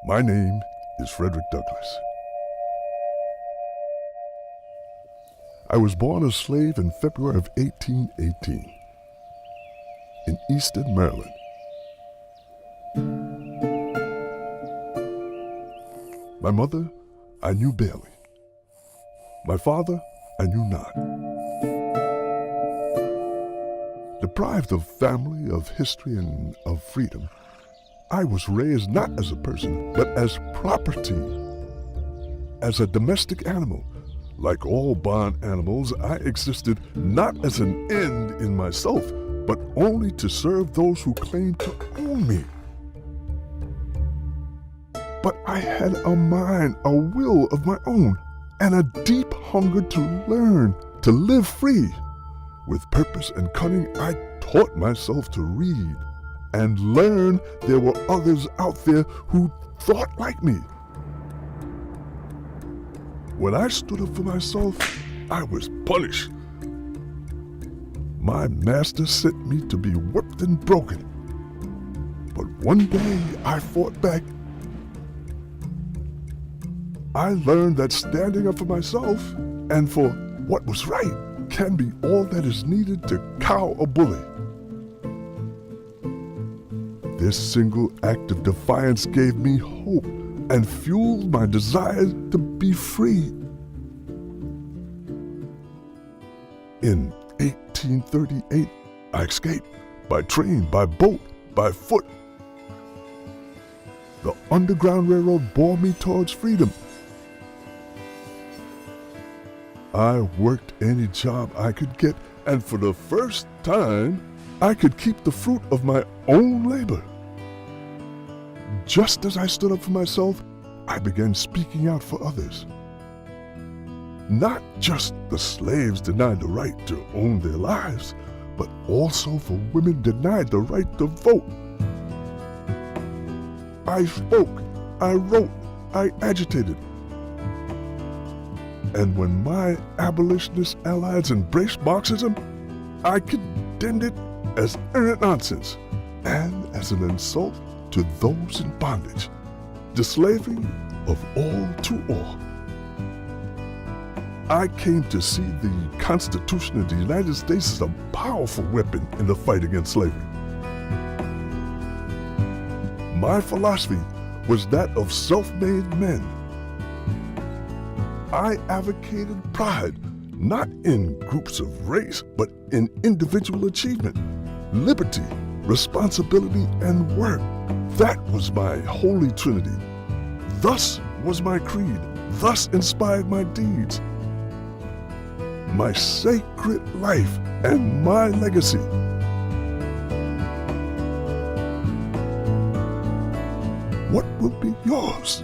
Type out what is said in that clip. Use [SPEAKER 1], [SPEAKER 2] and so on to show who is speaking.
[SPEAKER 1] My name is Frederick Douglass. I was born a slave in February of 1818 in Easton, Maryland. My mother, I knew barely. My father, I knew not. Deprived of family, of history, and of freedom, I was raised not as a person, but as property, as a domestic animal. Like all barn animals, I existed not as an end in myself, but only to serve those who claimed to own me. But I had a mind, a will of my own, and a deep hunger to learn, to live free. With purpose and cunning, I taught myself to read and learn there were others out there who thought like me. When I stood up for myself, I was punished. My master sent me to be whipped and broken. But one day I fought back. I learned that standing up for myself and for what was right can be all that is needed to cow a bully. This single act of defiance gave me hope and fueled my desire to be free. In 1838, I escaped by train, by boat, by foot. The Underground Railroad bore me towards freedom. I worked any job I could get, and for the first time, I could keep the fruit of my own labor. Just as I stood up for myself, I began speaking out for others. Not just the slaves denied the right to own their lives, but also for women denied the right to vote. I spoke, I wrote, I agitated. And when my abolitionist allies embraced Marxism, I condemned it as errant nonsense and as an insult to those in bondage, the slavery of all to all. I came to see the Constitution of the United States as a powerful weapon in the fight against slavery. My philosophy was that of self-made men. I advocated pride, not in groups of race, but in individual achievement, liberty, responsibility, and work. That was my holy trinity. Thus was my creed. Thus inspired my deeds. My sacred life and my legacy. What will be yours?